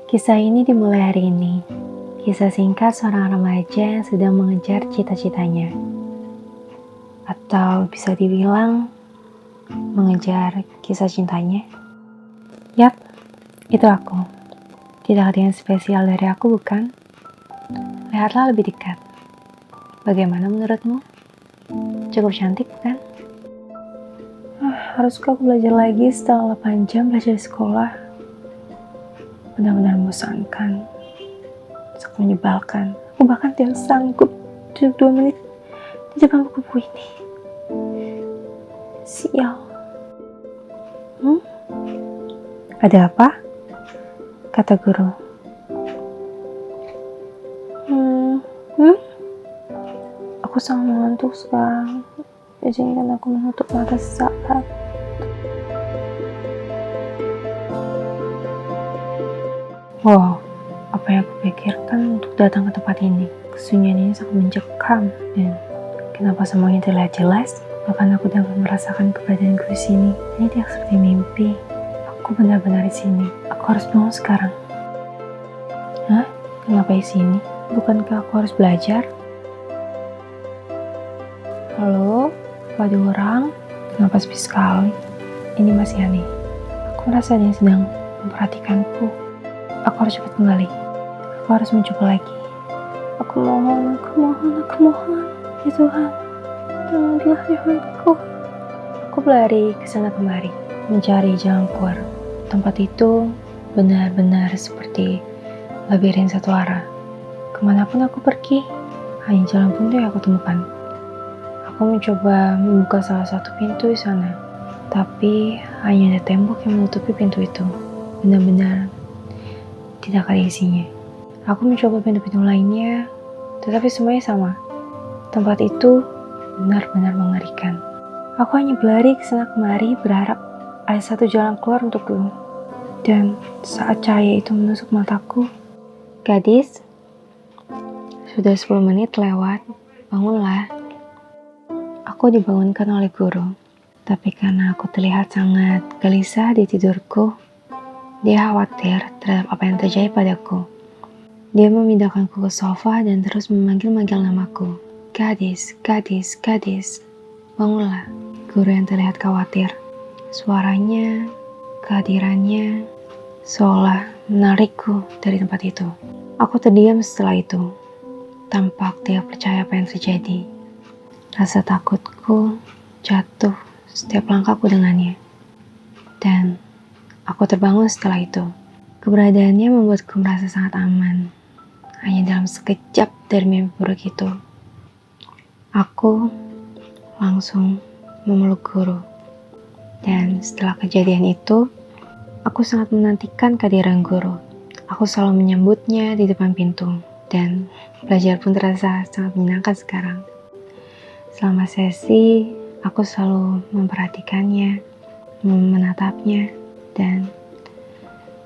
Kisah ini dimulai hari ini. Kisah singkat seorang remaja yang sedang mengejar cita-citanya. Atau bisa dibilang mengejar kisah cintanya. Yap, itu aku. Tidak ada yang spesial dari aku, bukan? Lihatlah lebih dekat. Bagaimana menurutmu? Cukup cantik, bukan? Haruskah aku belajar lagi setelah 8 jam belajar di sekolah? Benar-benar membosankan, sangat menyebalkan. Aku bahkan tidak sanggup duduk 2 menit di depan buku ini. Sial. Ada apa? Kata guru. Aku sangat mengantuk sekarang. Izinkan aku menutup mata sesaat. Wow, apa yang aku pikirkan untuk datang ke tempat ini? Kesunyian ini sangat mencekam, dan kenapa semuanya terlihat jelas? Bahkan aku dapat merasakan keberadaanku di sini. Ini tidak seperti mimpi. Aku benar-benar di sini. Aku harus bangun sekarang. Hah? Kenapa di sini? Bukankah aku harus belajar? Halo? Apa ada orang? Kenapa sepi sekali? Ini masih aneh. Aku merasa ada yang sedang memperhatikanku. Aku harus cepat kembali. Aku harus mencoba lagi. Aku mohon. Ya Tuhan, tolonglah nyawaku. Aku berlari ke sana kemari, mencari jalan keluar. Tempat itu benar-benar seperti labirin satu arah. Kemanapun aku pergi, hanya jalan buntu yang aku temukan. Aku mencoba membuka salah satu pintu di sana, tapi hanya ada tembok yang menutupi pintu itu. Benar-benar tidak ada isinya. Aku mencoba pintu-pintu lainnya, tetapi semuanya sama. Tempat itu benar-benar mengerikan. Aku hanya berlari ke sana kemari berharap ada satu jalan keluar untukku. Dan saat cahaya itu menusuk mataku, gadis, sudah 10 menit lewat, bangunlah. Aku dibangunkan oleh guru, tapi karena aku terlihat sangat gelisah di tidurku, dia khawatir terhadap apa yang terjadi padaku. Dia memindahkanku ke sofa dan terus memanggil-manggil namaku. Gadis, gadis, gadis. Bangunlah. Guru yang terlihat khawatir. Suaranya, kehadirannya, seolah menarikku dari tempat itu. Aku terdiam setelah itu. Tampak tidak percaya apa yang terjadi. Rasa takutku jatuh setiap langkahku dengannya. Dan aku terbangun setelah itu. Keberadaannya membuatku merasa sangat aman. Hanya dalam sekejap dari mimpi buruk itu, aku langsung memeluk guru. Dan setelah kejadian itu, aku sangat menantikan kehadiran guru. Aku selalu menyambutnya di depan pintu. Dan belajar pun terasa sangat menyenangkan sekarang. Selama sesi, aku selalu memperhatikannya, menatapnya, dan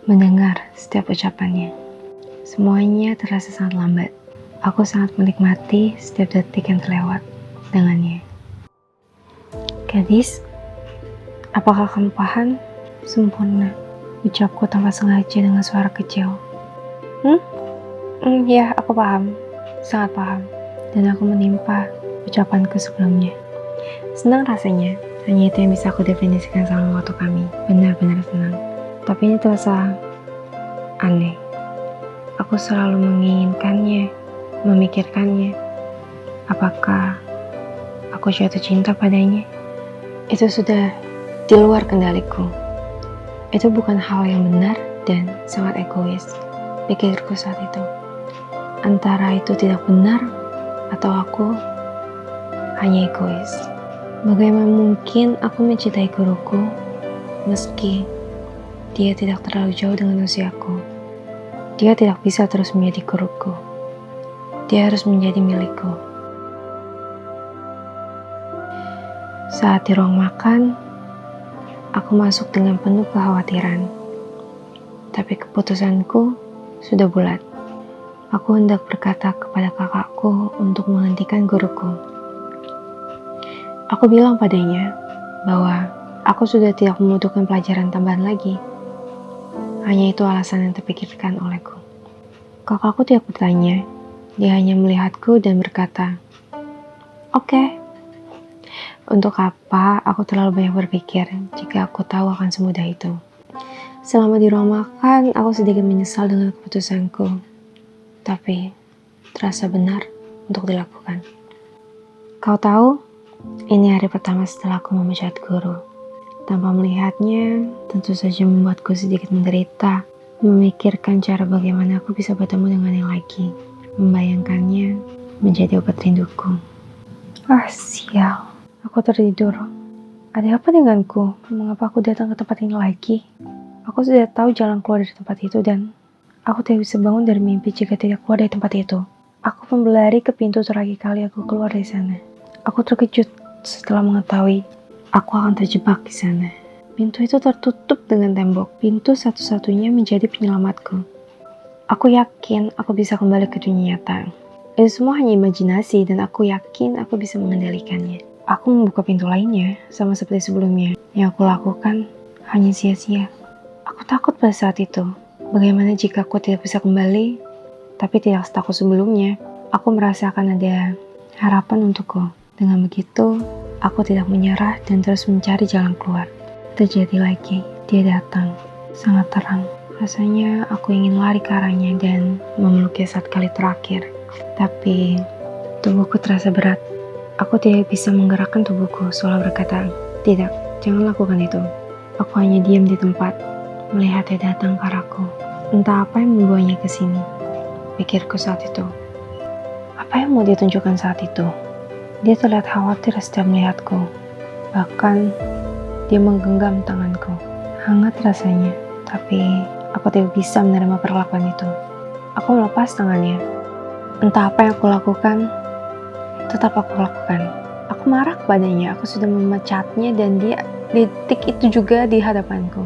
mendengar setiap ucapannya. Semuanya terasa sangat lambat. Aku sangat menikmati setiap detik yang terlewat dengannya. Gadis, apakah kamu paham? Sempurna, ucapku tanpa sengaja dengan suara kecil. Ya, aku paham. Sangat paham. Dan aku menimpa ucapanku sebelumnya. Senang rasanya. Hanya itu yang bisa aku definisikan sama waktu kami. Benar-benar senang. Tapi ini terasa aneh. Aku selalu menginginkannya, memikirkannya. Apakah aku jatuh cinta padanya? Itu sudah di luar kendaliku. Itu bukan hal yang benar dan sangat egois, pikirku saat itu. Antara itu tidak benar atau aku hanya egois. Bagaimana mungkin aku mencintai guruku meski dia tidak terlalu jauh dengan usiaku? Dia tidak bisa terus menjadi guruku. Dia harus menjadi milikku. Saat di ruang makan, aku masuk dengan penuh kekhawatiran. Tapi keputusanku sudah bulat. Aku hendak berkata kepada kakakku untuk menghentikan guruku. Aku bilang padanya bahwa aku sudah tidak membutuhkan pelajaran tambahan lagi. Hanya itu alasan yang terpikirkan olehku. Kakakku tidak bertanya, dia hanya melihatku dan berkata, "Oke." Untuk apa aku terlalu banyak berpikir jika aku tahu akan semudah itu. Selama di ruang makan, aku sedikit menyesal dengan keputusanku. Tapi, terasa benar untuk dilakukan. Kau tahu, ini hari pertama setelah aku memecat guru. Tanpa melihatnya, tentu saja membuatku sedikit menderita. Memikirkan cara bagaimana aku bisa bertemu dengannya lagi. Membayangkannya menjadi obat rinduku. Ah, sial. Aku tertidur. Ada apa denganku? Mengapa aku datang ke tempat ini lagi? Aku sudah tahu jalan keluar dari tempat itu dan aku tidak bisa bangun dari mimpi jika tidak keluar dari tempat itu. Aku pun berlari ke pintu terakhir kali aku keluar dari sana. Aku terkejut setelah mengetahui aku akan terjebak di sana. Pintu itu tertutup dengan tembok. Pintu satu-satunya menjadi penyelamatku. Aku yakin aku bisa kembali ke dunia nyata. Itu semua hanya imajinasi dan aku yakin aku bisa mengendalikannya. Aku membuka pintu lainnya, sama seperti sebelumnya. Yang aku lakukan hanya sia-sia. Aku takut pada saat itu. Bagaimana jika aku tidak bisa kembali, tapi tidak setakut sebelumnya. Aku merasakan ada harapan untukku. Dengan begitu, aku tidak menyerah dan terus mencari jalan keluar. Terjadi lagi, dia datang. Sangat terang. Rasanya aku ingin lari ke arahnya dan memeluknya saat kali terakhir. Tapi, tubuhku terasa berat. Aku tidak bisa menggerakkan tubuhku seolah berkata, "Tidak, jangan lakukan itu." Aku hanya diam di tempat, melihat dia datang ke arahku. Entah apa yang membawanya ke sini. Pikirku saat itu. Apa yang mau dia tunjukkan saat itu? Dia terlihat khawatir setiap melihatku. Bahkan, dia menggenggam tanganku. Hangat rasanya, tapi aku tidak bisa menerima perlakuan itu. Aku melepas tangannya. Entah apa yang aku lakukan, tetap aku lakukan. Aku marah kepadanya, aku sudah memecatnya dan dia di detik itu juga di hadapanku.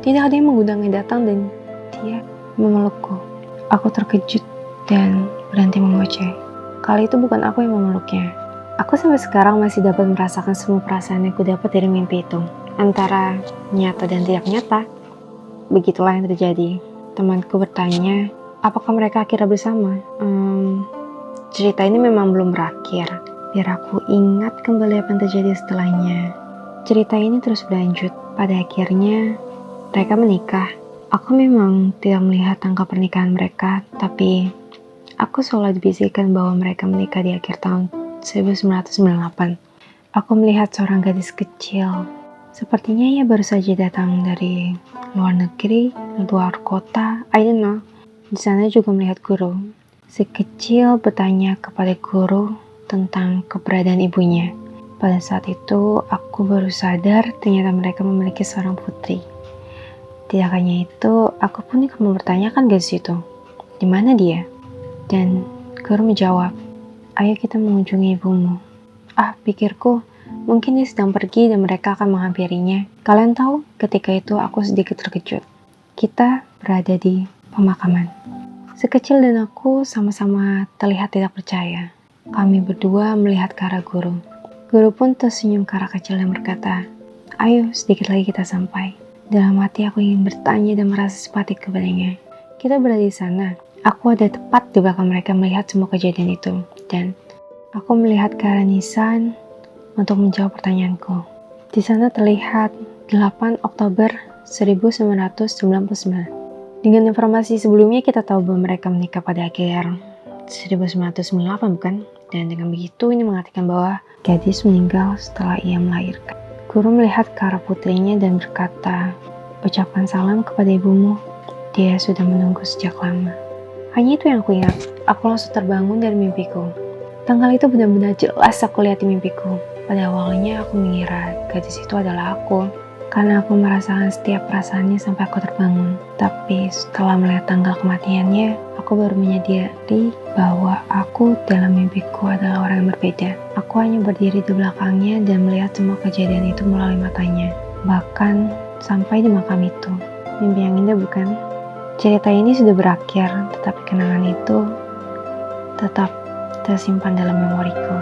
Tidak ada yang mengundangnya datang dan dia memelukku. Aku terkejut dan berhenti mengoceh. Kali itu bukan aku yang memeluknya. Aku sampai sekarang masih dapat merasakan semua perasaan yang aku dapat dari mimpi itu. Antara nyata dan tidak nyata. Begitulah yang terjadi. Temanku bertanya, apakah mereka akhirnya bersama? Cerita ini memang belum berakhir. Biar aku ingat kembali apa yang terjadi setelahnya. Cerita ini terus berlanjut. Pada akhirnya, mereka menikah. Aku memang tidak melihat tanggal pernikahan mereka, tapi aku selalu dibisikkan bahwa mereka menikah di akhir tahun 1998. Aku melihat seorang gadis kecil. Sepertinya ia baru saja datang dari luar negeri, luar kota, I don't know. Di sana juga melihat guru. Si kecil bertanya kepada guru tentang keberadaan ibunya. Pada saat itu, aku baru sadar ternyata mereka memiliki seorang putri. Tidak hanya itu, aku pun ikut mempertanyakan gadis itu. Di mana dia? Dan guru menjawab, "Ayo kita mengunjungi ibumu." Ah, pikirku, mungkin dia sedang pergi dan mereka akan menghampirinya. Kalian tahu, ketika itu aku sedikit terkejut. Kita berada di pemakaman. Sekecil dan aku sama-sama terlihat tidak percaya. Kami berdua melihat ke arah guru. Guru pun tersenyum ke arah kecil dan berkata, "Ayo, sedikit lagi kita sampai." Dalam hati aku ingin bertanya dan merasa simpatik kepadanya. Kita berada di sana. Aku ada tepat di belakang mereka melihat semua kejadian itu. Dan aku melihat ke arah Nisan untuk menjawab pertanyaanku. Di sana terlihat 8 Oktober 1999. Dengan informasi sebelumnya kita tahu bahwa mereka menikah pada akhir 1998 bukan? Dan dengan begitu ini mengatakan bahwa gadis meninggal setelah ia melahirkan. Guru melihat ke arah putrinya dan berkata, "Ucapkan salam kepada ibumu. Dia sudah menunggu sejak lama." Hanya itu yang aku ingat. Aku langsung terbangun dari mimpiku. Tanggal itu benar-benar jelas aku lihat di mimpiku. Pada awalnya aku mengira gadis itu adalah aku, karena aku merasakan setiap perasaannya sampai aku terbangun. Tapi setelah melihat tanggal kematiannya, aku baru menyadari bahwa aku dalam mimpiku adalah orang yang berbeda. Aku hanya berdiri di belakangnya dan melihat semua kejadian itu melalui matanya. Bahkan sampai di makam itu. Mimpi yang indah bukan? Cerita ini sudah berakhir, tetapi kenangan itu tetap tersimpan dalam memoriku.